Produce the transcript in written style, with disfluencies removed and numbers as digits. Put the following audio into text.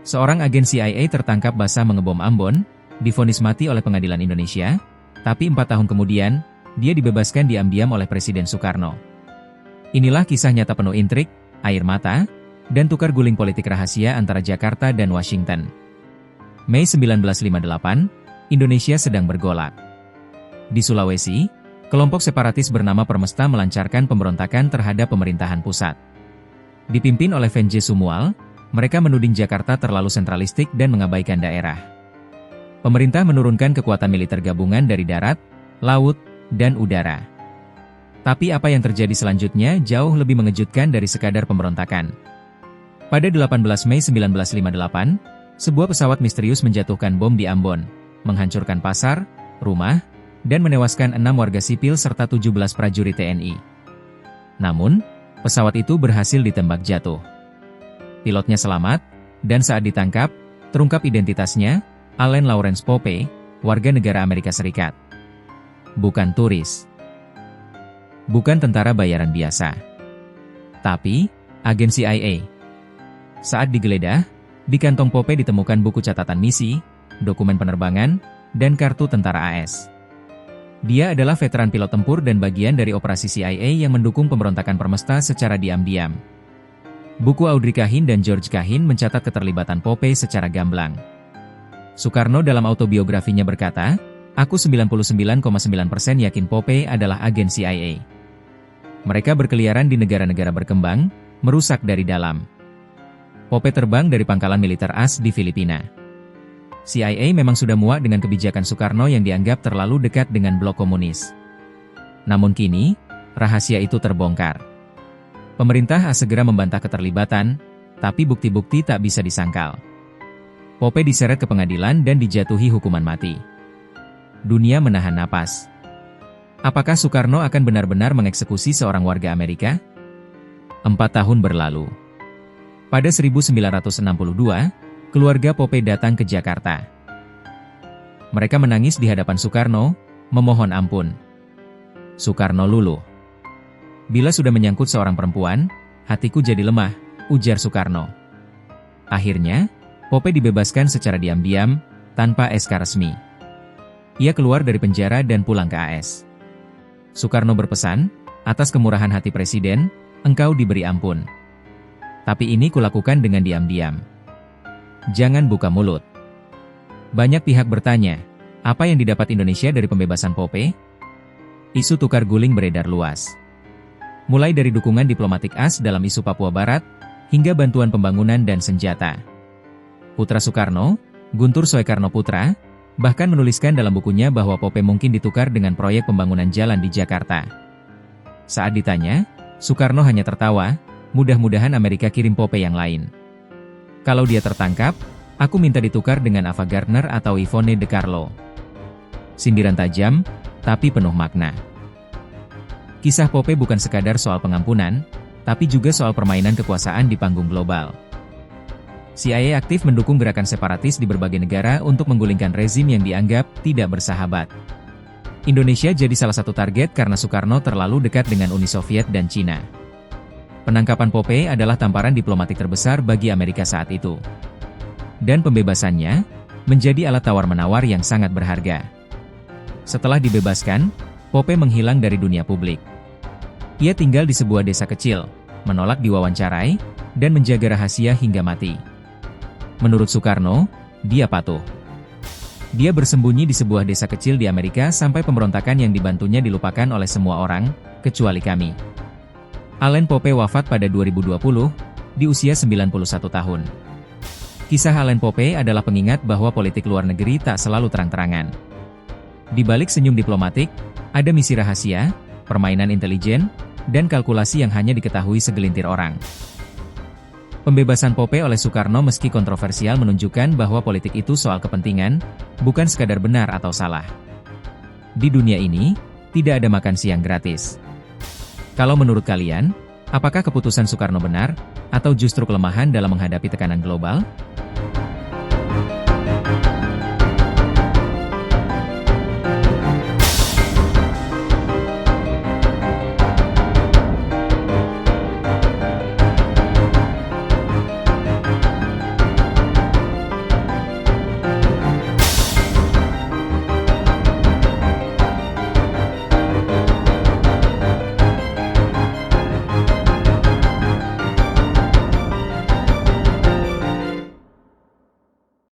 Seorang agen CIA tertangkap basah mengebom Ambon, divonis mati oleh pengadilan Indonesia, tapi 4 tahun kemudian, dia dibebaskan diam-diam oleh Presiden Soekarno. Inilah kisah nyata penuh intrik, air mata, dan tukar guling politik rahasia antara Jakarta dan Washington. Mei 1958, Indonesia sedang bergolak. Di Sulawesi, kelompok separatis bernama Permesta melancarkan pemberontakan terhadap pemerintahan pusat. Dipimpin oleh Venje Sumual, mereka menuding Jakarta terlalu sentralistik dan mengabaikan daerah. Pemerintah menurunkan kekuatan militer gabungan dari darat, laut, dan udara. Tapi apa yang terjadi selanjutnya jauh lebih mengejutkan dari sekadar pemberontakan. Pada 18 Mei 1958, sebuah pesawat misterius menjatuhkan bom di Ambon, menghancurkan pasar, rumah, dan menewaskan 6 warga sipil serta 17 prajurit TNI. Namun, pesawat itu berhasil ditembak jatuh. Pilotnya selamat, dan saat ditangkap, terungkap identitasnya, Allen Lawrence Pope, warga negara Amerika Serikat. Bukan turis. Bukan tentara bayaran biasa. Tapi, agen CIA. Saat digeledah, di kantong Pope ditemukan buku catatan misi, dokumen penerbangan, dan kartu tentara AS. Dia adalah veteran pilot tempur dan bagian dari operasi CIA yang mendukung pemberontakan Permesta secara diam-diam. Buku Audrey Kahn dan George Kahn mencatat keterlibatan Pope secara gamblang. Soekarno dalam autobiografinya berkata, "Aku 99,9% yakin Pope adalah agen CIA." Mereka berkeliaran di negara-negara berkembang, merusak dari dalam. Pope terbang dari pangkalan militer AS di Filipina. CIA memang sudah muak dengan kebijakan Soekarno yang dianggap terlalu dekat dengan blok komunis. Namun kini, rahasia itu terbongkar. Pemerintah segera membantah keterlibatan, tapi bukti-bukti tak bisa disangkal. Pope diseret ke pengadilan dan dijatuhi hukuman mati. Dunia menahan napas. Apakah Soekarno akan benar-benar mengeksekusi seorang warga Amerika? 4 tahun berlalu. Pada 1962, keluarga Pope datang ke Jakarta. Mereka menangis di hadapan Soekarno, memohon ampun. Soekarno luluh. "Bila sudah menyangkut seorang perempuan, hatiku jadi lemah," ujar Soekarno. Akhirnya, Pope dibebaskan secara diam-diam, tanpa SK resmi. Ia keluar dari penjara dan pulang ke AS. Soekarno berpesan, "Atas kemurahan hati Presiden, engkau diberi ampun. Tapi ini kulakukan dengan diam-diam. Jangan buka mulut." Banyak pihak bertanya, apa yang didapat Indonesia dari pembebasan Pope? Isu tukar guling beredar luas. Mulai dari dukungan diplomatik AS dalam isu Papua Barat, hingga bantuan pembangunan dan senjata. Putra Soekarno, Guntur Soekarno Putra, bahkan menuliskan dalam bukunya bahwa Pope mungkin ditukar dengan proyek pembangunan jalan di Jakarta. Saat ditanya, Soekarno hanya tertawa, "Mudah-mudahan Amerika kirim Pope yang lain. Kalau dia tertangkap, aku minta ditukar dengan Ava Gardner atau Yvonne de Carlo." Sindiran tajam, tapi penuh makna. Kisah Pope bukan sekadar soal pengampunan, tapi juga soal permainan kekuasaan di panggung global. CIA aktif mendukung gerakan separatis di berbagai negara untuk menggulingkan rezim yang dianggap tidak bersahabat. Indonesia jadi salah satu target karena Soekarno terlalu dekat dengan Uni Soviet dan Cina. Penangkapan Pope adalah tamparan diplomatik terbesar bagi Amerika saat itu. Dan pembebasannya menjadi alat tawar-menawar yang sangat berharga. Setelah dibebaskan, Pope menghilang dari dunia publik. Ia tinggal di sebuah desa kecil, menolak diwawancarai, dan menjaga rahasia hingga mati. Menurut Soekarno, dia patuh. Dia bersembunyi di sebuah desa kecil di Amerika sampai pemberontakan yang dibantunya dilupakan oleh semua orang, kecuali kami. Allen Pope wafat pada 2020, di usia 91 tahun. Kisah Allen Pope adalah pengingat bahwa politik luar negeri tak selalu terang-terangan. Di balik senyum diplomatik, ada misi rahasia, permainan intelijen, dan kalkulasi yang hanya diketahui segelintir orang. Pembebasan Pope oleh Soekarno meski kontroversial menunjukkan bahwa politik itu soal kepentingan, bukan sekadar benar atau salah. Di dunia ini, tidak ada makan siang gratis. Kalau menurut kalian, apakah keputusan Soekarno benar, atau justru kelemahan dalam menghadapi tekanan global?